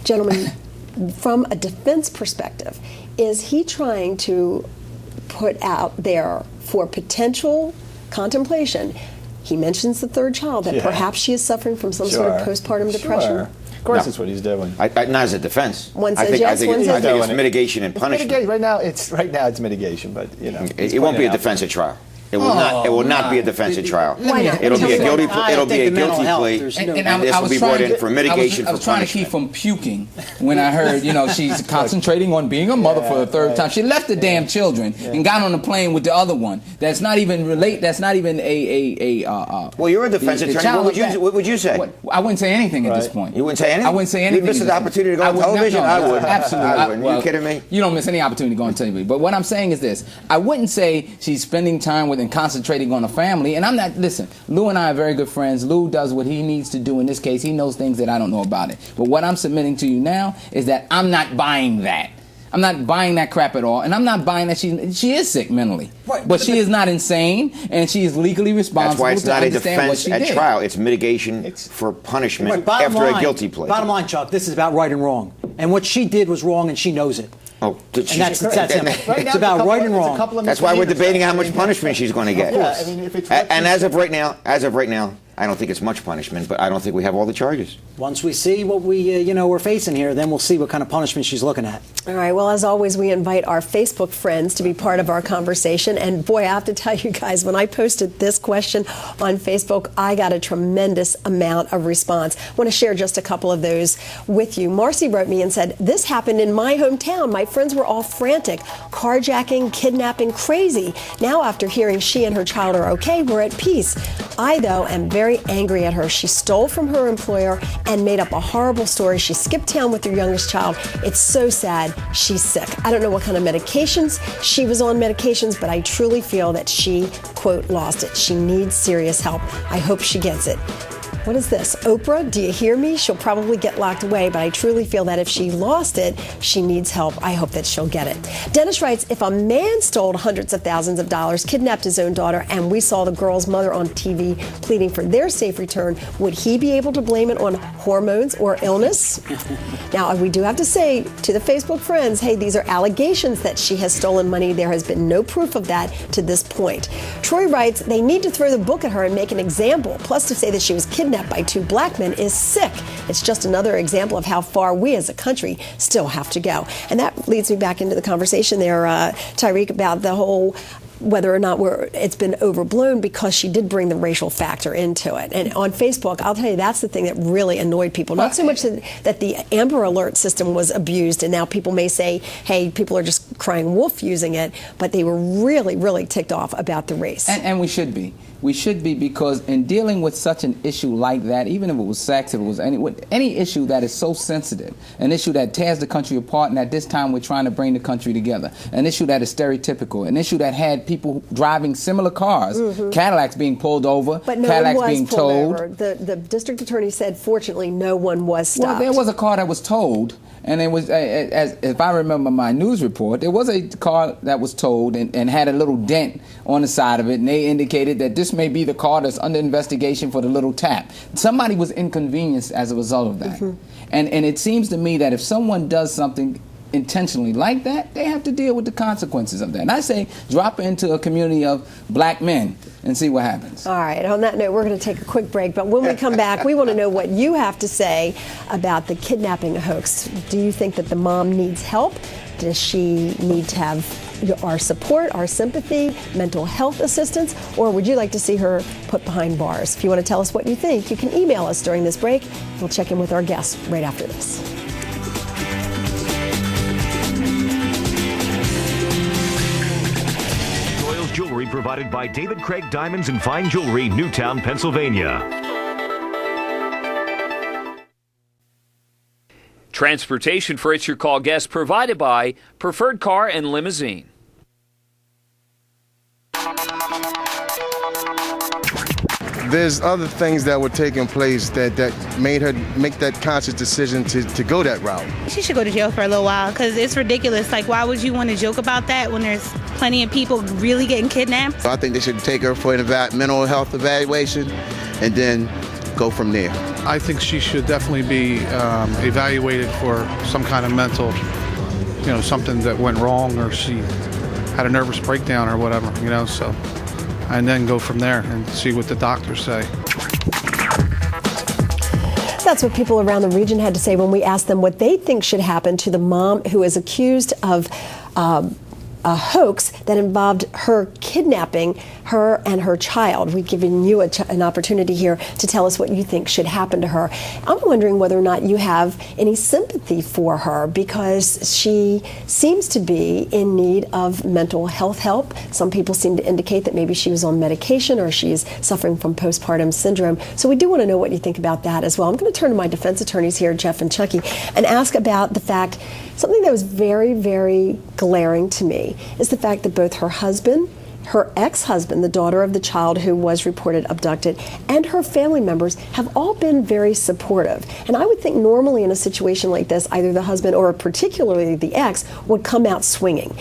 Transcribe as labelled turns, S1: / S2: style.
S1: Gentlemen, from a defense perspective, is he trying to put out there for potential contemplation? He mentions the third child, that perhaps she is suffering from some sort of postpartum depression.
S2: Of course, that's what he's doing.
S3: Not as a defense.
S1: One says yes, one says
S3: I
S1: no.
S3: think it's mitigation and punishment.
S2: Right now it's mitigation, but you know,
S3: it won't be a defense at trial. It will not. It will not be a defense at trial.
S1: Why not?
S3: It'll be a guilty. It'll be a guilty plea,
S4: And
S3: this will be brought in for mitigation.
S4: I was trying to keep from puking when I heard, she's concentrating on being a mother for the third time. She left the damn children and got on the plane with the other one. That's not even That's not even a.
S3: Well, you're a defense attorney. What would you say?
S4: I wouldn't say anything at this point.
S3: You wouldn't say anything?
S4: I wouldn't say anything.
S3: You missed the opportunity to go on television? I would.
S4: Absolutely.
S3: I wouldn't. You kidding me?
S4: You don't miss any opportunity to go on television. But what I'm saying is this: I wouldn't say she's spending time with and concentrating on a family. And I'm not. Listen, Lou and I are very good friends. Lou does what he needs to do in this case. He knows things that I don't know about it. But what I'm submitting to you now is that I'm not buying that. I'm not buying that crap at all, and I'm not buying that she is sick mentally. Right, but she is not insane, and she is legally responsible.
S3: That's why it's not a defense at trial. It's mitigation for punishment after a guilty plea.
S5: Bottom line, Chuck, this is about right and wrong. And what she did was wrong, and she knows it.
S3: Oh,
S5: and that's simple. It's about right and wrong.
S3: That's why we're debating how much punishment she's going to get. And as of right now, I don't think it's much punishment, but I don't think we have all the charges.
S5: Once we see what we're facing here, then we'll see what kind of punishment she's looking at.
S1: All right. Well, as always, we invite our Facebook friends to be part of our conversation. And boy, I have to tell you guys, when I posted this question on Facebook, I got a tremendous amount of response. I want to share just a couple of those with you. Marcy wrote me and said, "This happened in my hometown. My friends were all frantic, carjacking, kidnapping, crazy. Now, after hearing she and her child are okay, we're at peace. I, though, am very angry at her. She stole from her employer and made up a horrible story. She skipped town with her youngest child. It's so sad. She's sick. I don't know what kind of medications she was on but I truly feel that she, quote, lost it. She needs serious help. I hope she gets it." What is this? Oprah, do you hear me? She'll probably get locked away, but I truly feel that if she lost it, she needs help. I hope that she'll get it. Dennis writes, if a man stole hundreds of thousands of dollars, kidnapped his own daughter, and we saw the girl's mother on TV pleading for their safe return, would he be able to blame it on hormones or illness? Now, we do have to say to the Facebook friends, hey, these are allegations that she has stolen money. There has been no proof of that to this point. Troy writes, they need to throw the book at her and make an example. Plus, to say that she was kidnapped by two black men is sick. It's just another example of how far we as a country still have to go. And that leads me back into the conversation there, Tariq, about the whole whether or not it's been overblown, because she did bring the racial factor into it. And on Facebook, I'll tell you, that's the thing that really annoyed people. Not so much that the Amber Alert system was abused, and now people may say, hey, people are just crying wolf using it, but they were really, really ticked off about the race.
S4: And we should be. We should be, because in dealing with such an issue like that, even if it was sex, if it was any issue that is so sensitive, an issue that tears the country apart, and at this time we're trying to bring the country together, an issue that is stereotypical, an issue that had people driving similar cars, Cadillacs being pulled over,
S1: but no
S4: Cadillacs
S1: one was
S4: being
S1: pulled
S4: towed.
S1: over. The district attorney said, fortunately, no one was stopped.
S4: Well, there was a car that was towed. And it was, if I remember my news report, there was a car that was towed and had a little dent on the side of it, and they indicated that this may be the car that's under investigation for the little tap. Somebody was inconvenienced as a result of that. And it seems to me that if someone does something intentionally like that, they have to deal with the consequences of that. And I say drop it into a community of black men and see what happens.
S1: All right, on that note, we're going to take a quick break, but when we come back, we want to know what you have to say about the kidnapping hoax. Do you think that the mom needs help? Does she need to have our support, our sympathy, mental health assistance, or would you like to see her put behind bars? If you want to tell us what you think, you can email us during this break. We'll check in with our guests right after this.
S6: Jewelry provided by David Craig Diamonds and Fine Jewelry, Newtown, Pennsylvania.
S7: Transportation for It's Your Call guests provided by Preferred Car and Limousine.
S8: There's other things that were taking place that made her make that conscious decision to go that route.
S9: She should go to jail for a little while, because it's ridiculous. Like, why would you want to joke about that when there's plenty of people really getting kidnapped?
S10: I think they should take her for an mental health evaluation and then
S8: go from there.
S10: I think she should definitely be evaluated for some kind of mental, something that went wrong, or she had a nervous breakdown or whatever, so, and then go from there and see what the doctors say.
S1: That's what people around the region had to say when we asked them what they think should happen to the mom who is accused of a hoax that involved her kidnapping her and her child. We've given you an opportunity here to tell us what you think should happen to her. I'm wondering whether or not you have any sympathy for her, because she seems to be in need of mental health help. Some people seem to indicate that maybe she was on medication or she's suffering from postpartum syndrome. So we do want to know what you think about that as well. I'm going to turn to my defense attorneys here, Jeff and Chucky, and ask about the fact, something that was very, very glaring to me is the fact that both her husband, her ex-husband, the daughter of the child who was reported abducted, and her family members have all been very supportive. And I would think normally in a situation like this, either the husband or particularly the ex would come out swinging.